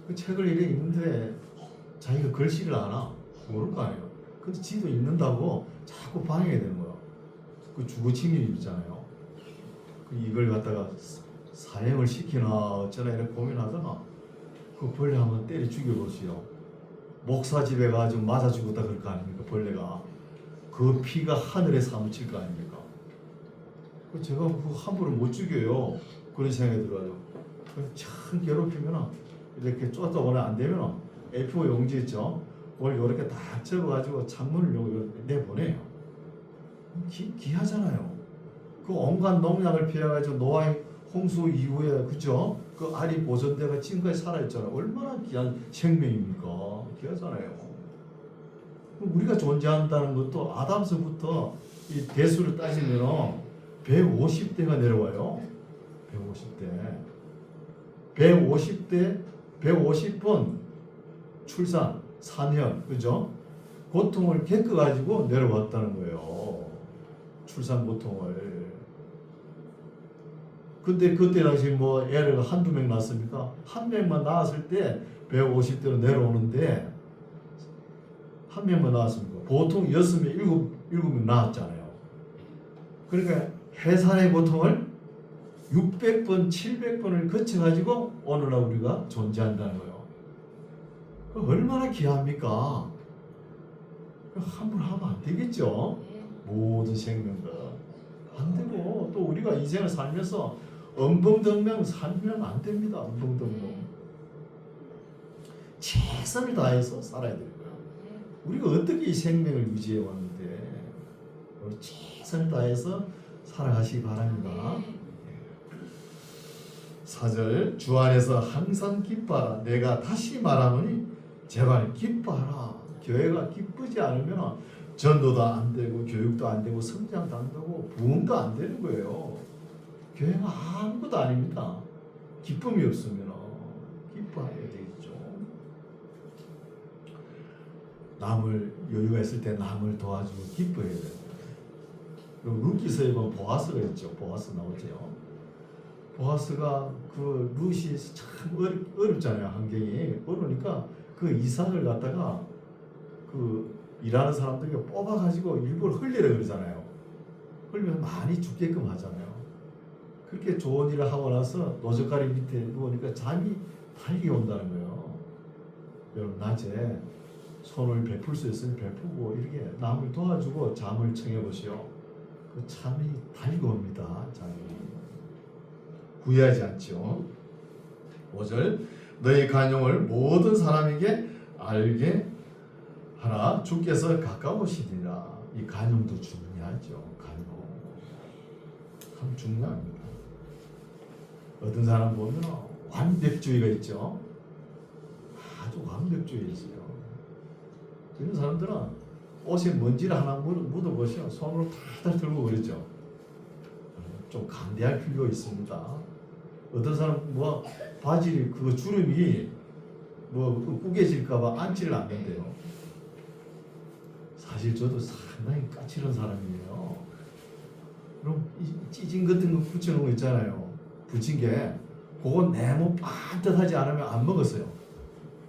그 책을 이렇게 읽는데 자기가 글씨를 아나? 모를 거 아니에요. 근데 지도 읽는다고 자꾸 방해가 되는 거야. 그 주거 침입 있잖아요. 이걸 갖다가 사형을 시키나 어쩌나 이렇게 고민하다가 그 벌레 한번 때려 죽여보시오. 목사 집에 가지고 맞아 죽었다 그럴 거 아닙니까? 벌레가 그 피가 하늘에 사무칠 거 아닙니까? 제가 그 함부로 못 죽여요. 그런 생각이 들어요. 참 괴롭히면 이렇게 쫓아보내 안 되면 A4 용지 있죠. 그걸 이렇게 딱 접어가지고 창문을 내보내요. 귀하잖아요. 그 온갖 농약을 피해가지고 노아의 홍수 이후에 그죠? 그 알이 보존대가 지금까지 살아있잖아요. 얼마나 귀한 생명입니까? 귀하잖아요. 우리가 존재한다는 것도 아담서부터 이 대수를 따지면 150대가 내려와요. 150대 150번 출산, 산현, 그죠? 고통을 겪어가지고 내려왔다는 거예요. 출산 고통을. 근데 그때 당시 뭐 애를 한두 명 낳았습니까? 한 명만 낳았을 때 150대로 내려오는데 한 명만 낳았습니까? 보통 6명, 7명 낳았잖아요. 그러니까 해산의 고통을 600번, 700번을 거쳐가지고 오늘날 우리가 존재한다는 거예요. 얼마나 귀합니까? 함부로 하면 안 되겠죠? 모든 생명들. 안 되고, 또 우리가 인생을 살면서 엄벙덩명 살면 안 됩니다. 엄벙덩명. 최선을 다해서 살아야 되는 거예요. 우리가 어떻게 이 생명을 유지해 왔는데, 최선을 다해서 살아가시기 바랍니다. 4절 주 안에서 항상 기뻐하라. 내가 다시 말하노니 제발 기뻐하라. 교회가 기쁘지 않으면 전도도 안 되고 교육도 안 되고 성장도 안 되고 부흥도 안 되는 거예요. 교회가 아무것도 아닙니다. 기쁨이 없으면 기뻐해야 되겠죠. 남을 여유가 있을 때 남을 도와주고 기뻐해야 돼요. 그리고 룻기서에 보면 보아스가 있죠. 보아스 나오죠. 보아스가 그 룻이 참 어렵잖아요. 환경이 어려우니까 그 이삭을 갖다가 그 일하는 사람들이 뽑아가지고 일부러 흘리라 그러잖아요. 흘리면 많이 죽게끔 하잖아요. 그렇게 좋은 일을 하고 나서 노젓가리 밑에 누우니까 잠이 달게 온다는 거예요. 여러분 낮에 손을 베풀 수 있으면 베푸고 이렇게 남을 도와주고 잠을 청해보시오. 그 잠이 달게 옵니다. 잠이. 후회하지 않죠. 5절 너희 간용을 모든 사람에게 알게 하라. 주께서 가까우시니라. 이 간용도 중요하죠. 간용 참 중요합니다. 어떤 사람 보면 완벽주의가 있죠. 아주 완벽주의 있어요. 이런 사람들은 옷에 먼지를 하나 묻어보시오. 손으로 다들 들고 그러죠. 좀 감대할 필요가 있습니다. 어떤 사람 뭐 바지 그 주름이 뭐 구겨질까봐 앉지를 않는데요. 사실 저도 상당히 까칠한 사람이에요. 그럼 이 찌진 같은 거 붙여놓은 거 있잖아요. 붙인 게 그거 네모 반듯하지 않으면 안 먹었어요.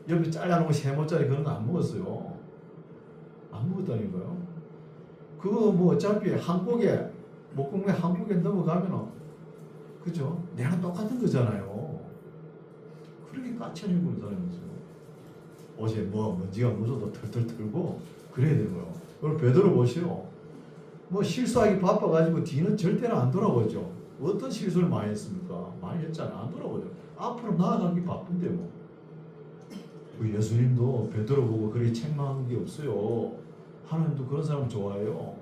옆에 잘라놓은 세모짜리 그런 거 안 먹었어요. 안 먹었다니까요. 그거 뭐 어차피 한국에 목공에 한국에 넘어가면 그죠? 내가 똑같은 거잖아요. 그렇게 까칠하게 구는 사람이 있어요. 옷에 뭐 먼지가 묻어도 털털 털고 그래야 되는 거예요. 그럼 베드로 보시오. 뭐 실수하기 바빠가지고 뒤는 절대로 안 돌아보죠. 어떤 실수를 많이 했습니까? 많이 했잖아요. 안 돌아보죠. 앞으로 나아가기 바쁜데 뭐. 그 예수님도 베드로 보고 그렇게 책망한 게 없어요. 하나님도 그런 사람 좋아해요.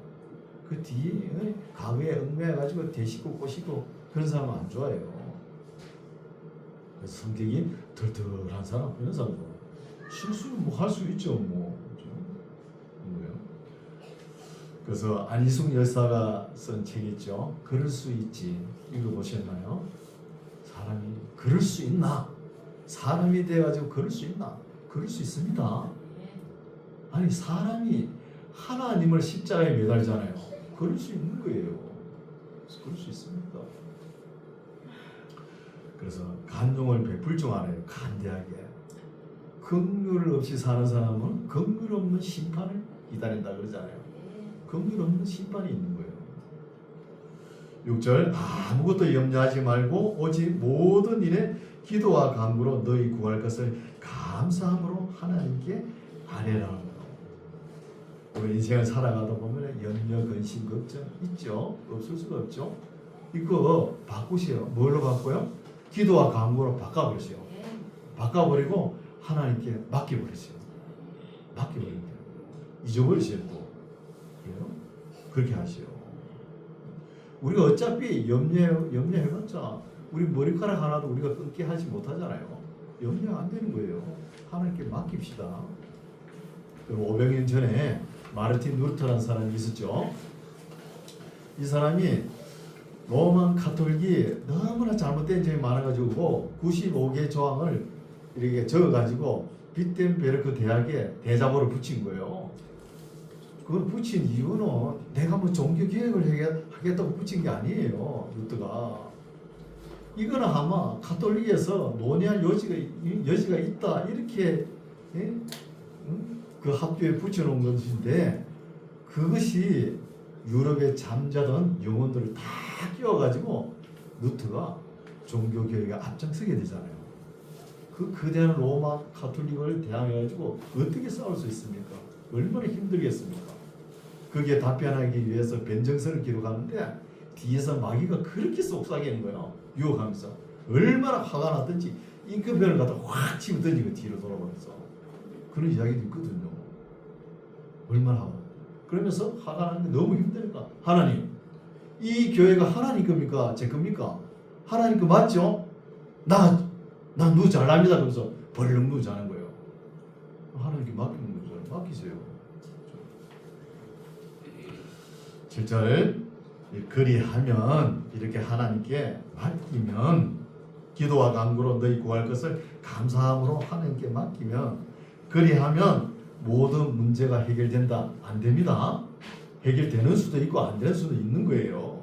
그 뒤에 가위에 얽매여가지고 대시고 꼬시고 그런 사람은 안 좋아해요. 그래서 성격이 덜덜한 사람, 이런 사람도 실수는 뭐 할 수 있죠. 뭐 그래서 안희숙 여사가 쓴 책 있죠. 그럴 수 있지. 읽어보셨나요? 사람이 그럴 수 있나? 사람이 돼가지고 그럴 수 있나? 그럴 수 있습니다. 아니 사람이 하나님을 십자가에 매달잖아요. 그럴 수 있는 거예요. 그럴 수 있습니다. 그래서 간종을 베풀 줄 알아요. 간대하게. 긍휼 없이 사는 사람은 긍휼 없는 심판을 기다린다 그러잖아요. 긍휼 없는 심판이 있는 거예요. 6절 아무것도 염려하지 말고 오직 모든 일에 기도와 간구로 너희 구할 것을 감사함으로 하나님께 아뢰라. 우리 인생을 살아가다 보면 염려, 근심, 걱정 있죠. 없을 수가 없죠. 이거 바꾸세요. 뭘로 바꿔요? 기도와 간구로 바꿔버리세요. 바꿔버리고 하나님께 맡겨버리세요. 맡겨버리면 돼요. 잊어버리세요. 또. 그래요? 그렇게 하세요. 우리가 어차피 염려해봤자 우리 머리카락 하나도 우리가 끊게 하지 못하잖아요. 염려 안 되는 거예요. 하나님께 맡깁시다. 500년 전에 마르틴 루터라는 사람이 있었죠. 이 사람이 로만 카톨릭이 너무나 잘못된 점이 많아가지고 95개 조항을 이렇게 적어가지고 비텐베르크 대학에 대자보를 붙인 거예요. 그걸 붙인 이유는 내가 뭐 종교 개혁을 하겠다고 붙인 게 아니에요. 루터가. 이거는 아마 카톨릭에서 논의할 여지가 있다 이렇게 그 합교에 붙여놓은 것인데 그것이 유럽에 잠자던 영혼들을 다 끼워가지고 루터가 종교개혁에 앞장서게 되잖아요. 그 거대한 로마 카톨릭을 대항해가지고 어떻게 싸울 수 있습니까? 얼마나 힘들겠습니까? 거기에 답변하기 위해서 변정서를 기록하는데 뒤에서 마귀가 그렇게 속삭이는 거예요. 유혹하면서 얼마나 화가 났든지 임금변을 갖다 확 치고 던지고 뒤로 돌아버려서 그런 이야기도 있거든요. 얼마나 화가 그러면서 화가 나는데 너무 힘드니까 하나님 이 교회가 하나님 겁니까? 제 겁니까? 하나님 거 맞죠? 나 누구 잘납니다. 그러면서 벌렁 누우자는 거예요. 하나님께 맡기는 거죠. 맡기세요. 7절 그리하면 이렇게 하나님께 맡기면 기도와 간구로 너희 구할 것을 감사함으로 하나님께 맡기면 그리하면 모든 문제가 해결된다. 안 됩니다. 해결되는 수도 있고 안 되는 수도 있는 거예요.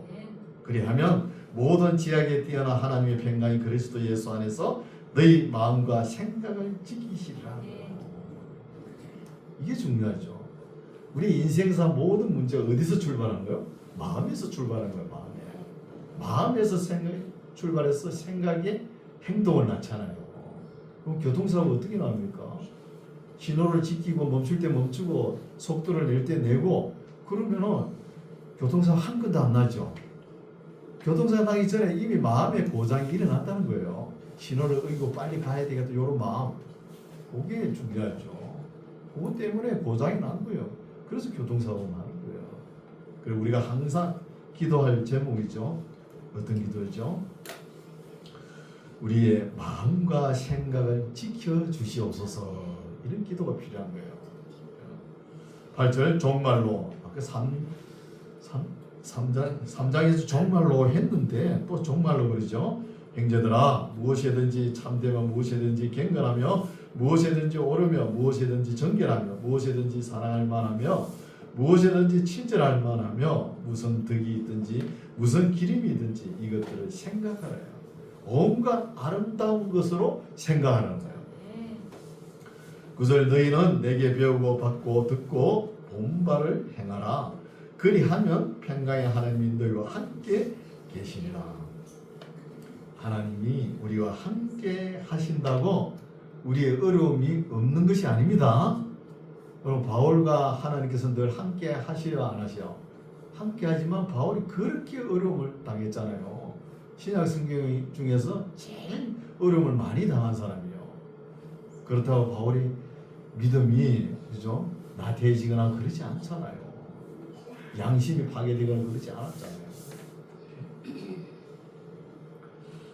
그리하면 모든 지략에 뛰어난 하나님의 평강이 그리스도 예수 안에서 너희 마음과 생각을 지키시라. 이게 중요하죠. 우리 인생사 모든 문제가 어디서 출발한 거예요? 마음에서 출발한 거예요. 마음에서 생각이 출발해서 생각이 행동을 낳잖아요. 그럼 교통사고가 어떻게 나옵니까? 신호를 지키고 멈출 때 멈추고 속도를 낼 때 내고 그러면은 교통사고 한 건도 안 나죠. 교통사고 나기 전에 이미 마음의 고장이 일어났다는 거예요. 신호를 어기고 빨리 가야 되겠다 이런 마음. 그게 중요하죠. 그것 때문에 고장이 난 거예요. 그래서 교통사고가 나는 거예요. 그리고 우리가 항상 기도할 제목이죠. 어떤 기도죠? 우리의 마음과 생각을 지켜주시옵소서. 이런 기도가 필요한 거예요. 8절 정말로 아까 3장에서 정말로 했는데 또 정말로 그러죠. 형제들아 무엇이든지 참되며 무엇이든지 경건하며 무엇이든지 옳으며 무엇이든지 정결하며 무엇이든지 사랑할 만하며 무엇이든지 친절할 만하며 무슨 덕이 있든지 무슨 기림이 있든지 이것들을 생각하라. 온갖 아름다운 것으로 생각하라는 거예요. 9절 너희는 내게 배우고 받고 듣고 본 바를 행하라. 그리하면 평강의 하나님이 너희와 함께 계시리라. 하나님이 우리와 함께 하신다고 우리의 어려움이 없는 것이 아닙니다. 그럼 바울과 하나님께서 늘 함께 하시려 안 하시려? 함께 하지만 바울이 그렇게 어려움을 당했잖아요. 신약 성경 중에서 제일 어려움을 많이 당한 사람이에요. 그렇다고 바울이 믿음이 그죠? 나태해지거나 그러지 않잖아요. 양심이 파괴되거나 그러지 않았잖아요.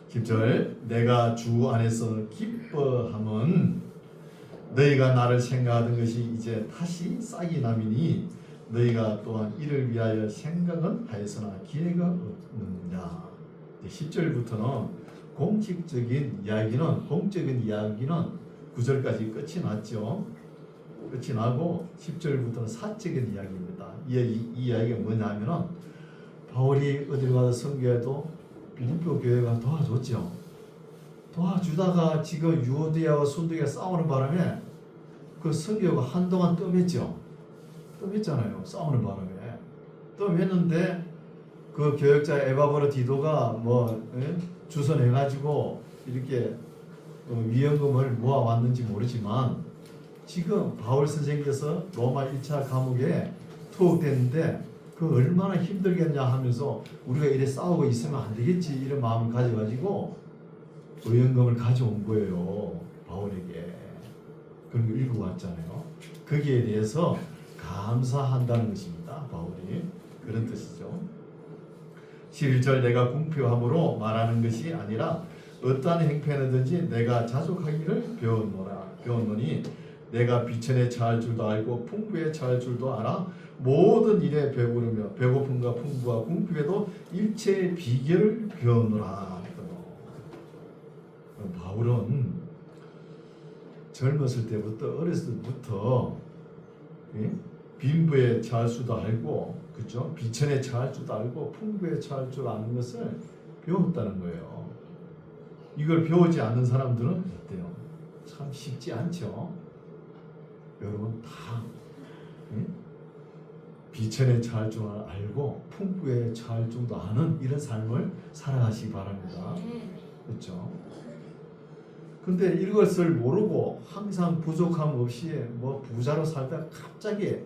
10절 내가 주 안에서 기뻐함은 너희가 나를 생각하던 것이 이제 다시 싹이 나미니 너희가 또한 이를 위하여 생각은 하였으나 기회가 없느냐. 10절부터는 공적인 이야기는 9절까지 끝이 났죠. 끝이 나고 10절부터는 사적인 이야기입니다. 이 이야기가 뭐냐면은 바울이 어딜 가서 선교해도 빌립보 교회가 도와줬죠. 도와주다가 지금 유오디아와 순두기가 싸우는 바람에 그 선교가 한동안 뜸했죠. 뜸했잖아요. 싸우는 바람에 뜸했는데 그 교역자 에바브로 디도가 주선해가지고 이렇게 위헌금을 모아왔는지 모르지만 지금 바울 선생님께서 로마 1차 감옥에 투옥됐는데 그 얼마나 힘들겠냐 하면서 우리가 이래 싸우고 있으면 안 되겠지 이런 마음을 가져가지고 의연금을 가져온 거예요. 바울에게. 그런 거 읽고 왔잖아요. 거기에 대해서 감사한다는 것입니다. 바울이. 그런 뜻이죠. 11절 내가 궁표함으로 말하는 것이 아니라 어떠한 행편이든지 내가 자족하기를 배웠노니 내가 비천에 처할 줄도 알고 풍부에 처할 줄도 알아 모든 일에 배부르며 배고픔과 풍부와 궁핍에도 일체의 비결을 배웠노라. 바울은 젊었을 때부터 어렸을 때부터 빈부에 처할 수도 알고 그죠? 비천에 처할 줄도 알고 풍부에 처할 줄 아는 것을 배웠다는 거예요. 이걸 배우지 않는 사람들은 어때요? 참 쉽지 않죠. 여러분 다 비천에 처할 줄 알고 풍부에 처할 줄도 아는 이런 삶을 살아가시기 바랍니다. 그렇죠? 근데 이것을 모르고 항상 부족함 없이 부자로 살다 갑자기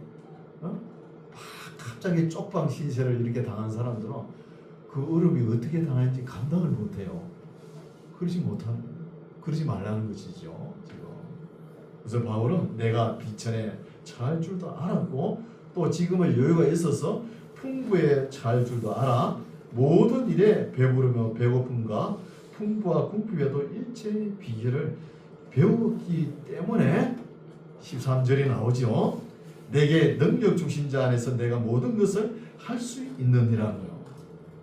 쪽방 신세를 이렇게 당한 사람들은 그 어려움이 어떻게 당하는지 감당을 못해요. 그러지 말라는 것이죠. 지금. 그래서 바울은 내가 비천에 처할 줄도 알았고 또 지금은 여유가 있어서 풍부에 처할 줄도 알아 모든 일에 배부르며 배고픔과 풍부와 궁핍에도 일체의 비결을 배웠기 때문에 13절이 나오죠. 내게 능력 주신 자 안에서 내가 모든 것을 할 수 있느니라는 거예요.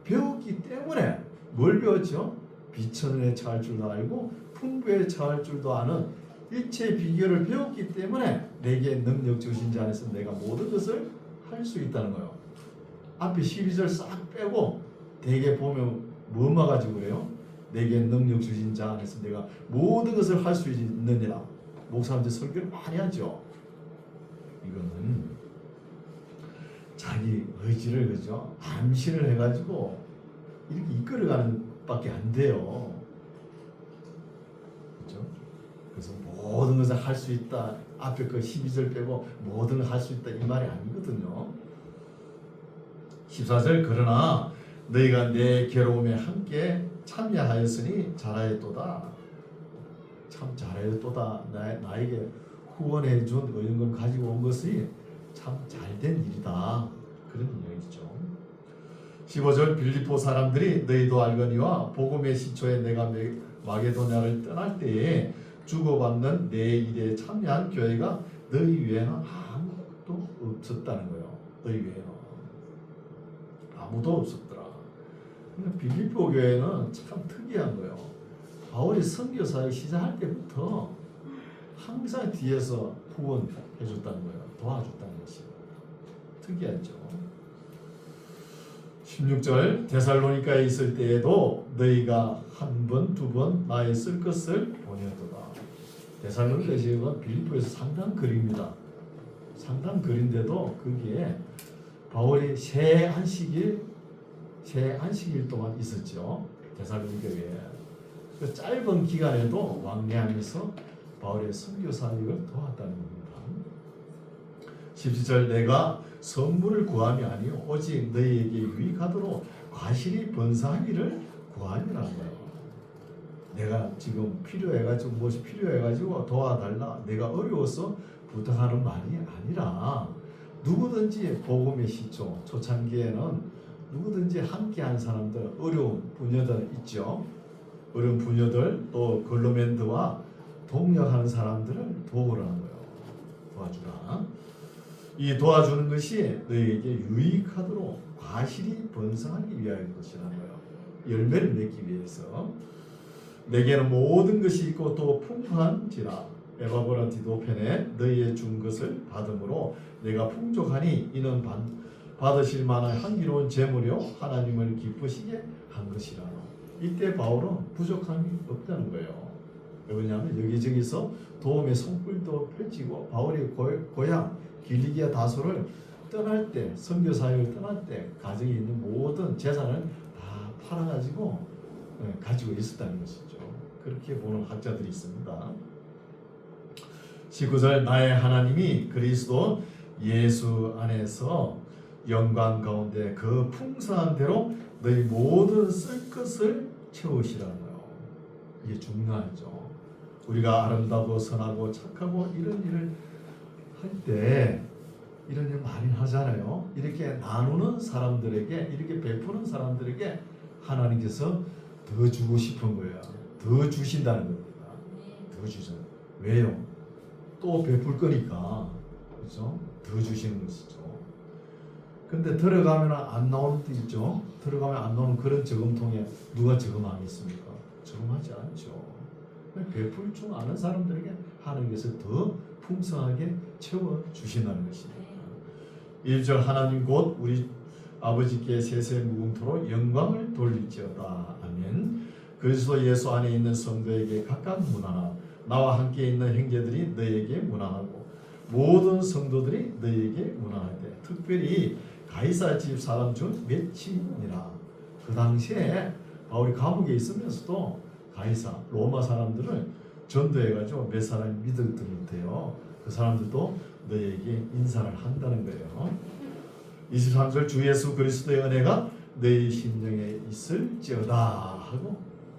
배웠기 때문에 뭘 배웠죠? 비천에 처할 줄도 알고 풍부에 처할 줄도 아는 일체의 비결을 배웠기 때문에 내게 능력 주신 자 안에서 내가 모든 것을 할 수 있다는 거예요. 앞에 12절 싹 빼고 대개 보면 뭐만 가지고 그래요? 내게 능력 주신 자 안에서 내가 모든 것을 할 수 있느니라. 목사님들 설교를 많이 하죠. 이거는 자기 의지를 그죠? 암시를 해가지고 이렇게 이끌어가는 밖에 안 돼요. 그죠? 그래서 모든 것을 할 수 있다. 앞에 그 12절 빼고 모든 걸 할 수 있다 이 말이 아니거든요. 14절 그러나 너희가 내 괴로움에 함께 참여하였으니 잘하였도다. 참 잘하였도다. 나에게 후원해 준 의연금 가지고 온 것이 참 잘된 일이다. 그런 이야기죠. 15절 빌립보 사람들이 너희도 알거니와 복음의 시초에 내가 마게도냐를 떠날 때에 주고받는 내 일에 참여한 교회가 너희 외에는 아무도 없었다는 거예요. 너희 외에는 아무도 없었더라. 빌립보 교회는 참 특이한 거예요. 바울이 선교 사역 시작할 때부터 항상 뒤에서 후원해 줬다는 거예요. 도와줬다는 것이 특이하죠. 16절 데살로니가에 있을 때에도 너희가 한 번, 두 번 나의 쓸 것을 보내도다. 데살로니가 지역은 빌립보에서 상당 거리입니다. 상당 거리인데도 거기에 바울이 새 안식일 동안 있었죠. 데살로니가에. 그 짧은 기간에도 왕래하면서 바울의 선교 사역을 도왔다는 겁니다. 17절 내가 선물을 구함이 아니요 오직 너희에게 유익하도록 과실이 번사하기를 구함이라는 거예요. 내가 지금 필요해가지고 무엇이 필요해가지고 도와달라. 내가 어려워서 부탁하는 말이 아니라 누구든지 복음의 시초 초창기에는 누구든지 함께한 사람들 어려운 부녀들 있죠. 어려운 부녀들 또 글로멘드와 동역하는 사람들을 도우라는 거예요. 도와주라. 이 도와주는 것이 너희에게 유익하도록 과실이 번성하기 위하여인 것이라는 거예요. 열매를 맺기 위해서. 내게는 모든 것이 있고 또 풍부한지라 에바보라 디도펜에 너희의 준 것을 받음으로 내가 풍족하니 이는 받으실 만한 향기로운 재물이요 하나님을 기쁘시게 한 것이라. 이때 바울은 부족함이 없다는 거예요. 왜냐하면 여기저기서 도움의 손길도 펼치고 바울이 고향 길리기아 다소를 떠날 때, 선교 사역을 떠날 때 가정에 있는 모든 재산을 다 팔아가지고 가지고 있었다는 것이죠. 그렇게 보는 학자들이 있습니다. 19절 나의 하나님이 그리스도 예수 안에서 영광 가운데 그 풍성한 대로 너희 모든 쓸 것을 채우시라는 거예요. 이게 중요하죠. 우리가 아름다고 선하고 착하고 이런 일을 할 때 이런 일 많이 하잖아요. 이렇게 나누는 사람들에게, 이렇게 베푸는 사람들에게 하나님께서 더 주고 싶은 거예요. 더 주신다는 겁니다. 더 주죠. 왜요? 또 베풀 거니까. 그렇죠? 더 주시는 것이죠. 근데 들어가면 안 나오는 데 있죠. 들어가면 안 나오는 그런 저금통에 누가 저금하겠습니까? 저금하지 않죠. 베풀 줄 아는 사람들에게 하나님께서 더 풍성하게 채워주신다는 것입니다. 1절 하나님 곧 우리 아버지께 세세 무궁토로 영광을 돌릴지어다. 아멘. 그리스도 예수 안에 있는 성도에게 각각 문안하나 나와 함께 있는 형제들이 너에게 문안하고 모든 성도들이 너에게 문안하되 특별히 가이사 집 사람 중 몇이니라. 그 당시에 바울이 감옥에 있으면서도 가이사 로마 사람들을 전도해가지고 몇 사람이 믿었던데요. 그 사람들도 너에게 인사를 한다는 거예요. 23절 주 예수 그리스도의 은혜가 너희 심령에 있을지어다 하고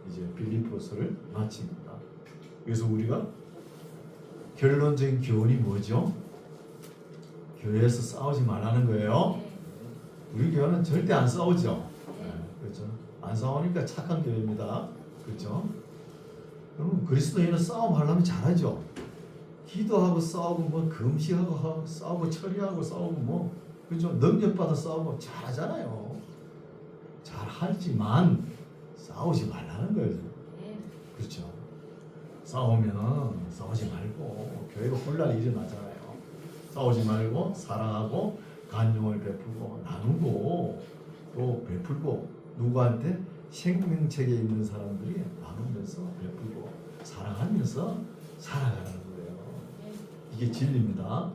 이제 빌립보서를 마칩니다. 그래서 우리가 결론적인 교훈이 뭐죠? 교회에서 싸우지 말라는 거예요. 우리 교회는 절대 안 싸우죠. 네, 그렇죠. 안 싸우니까 착한 교회입니다. 그렇죠. 여러분 그리스도인은 싸움하려면 잘하죠. 기도하고 싸우고 뭐 금식하고 싸우고 처리하고 싸우고 뭐 그죠. 능력받아 싸우고 잘하잖아요. 잘하지만 싸우지 말라는 거예요. 그렇죠. 싸우지 말고 교회가 혼란이 일어나잖아요. 싸우지 말고 사랑하고 간용을 베풀고 나누고 또 베풀고 누구한테 생명책에 있는 사람들이 나누면서 베풀고 사랑하면서 살아가는 거예요. 이게 진리입니다.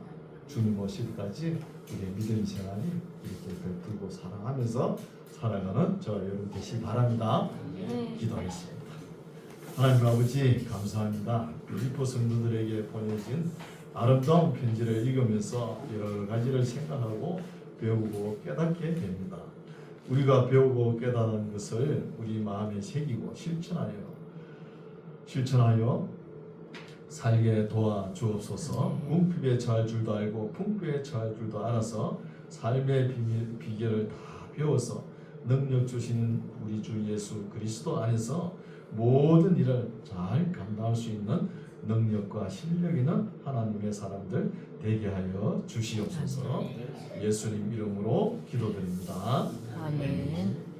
주님 오실 때까지 우리의 믿음 생활이 이렇게 베풀고 사랑하면서 살아가는 저 여러분 되시기 바랍니다. 기도하겠습니다. 하나님 아버지 감사합니다. 빌립보 성도들에게 보내진 아름다운 편지를 읽으면서 여러 가지를 생각하고 배우고 깨닫게 됩니다. 우리가 배우고 깨닫는 것을 우리 마음에 새기고 실천하여 살게 도와 주옵소서. 궁핍에 처할 줄도 알고 풍부에 처할 줄도 알아서 삶의 비결을 다 배워서 능력 주시는 우리 주 예수 그리스도 안에서 모든 일을 잘 감당할 수 있는 능력과 실력 있는 하나님의 사람들 되게 하여 주시옵소서. 예수님 이름으로 기도드립니다. 아멘.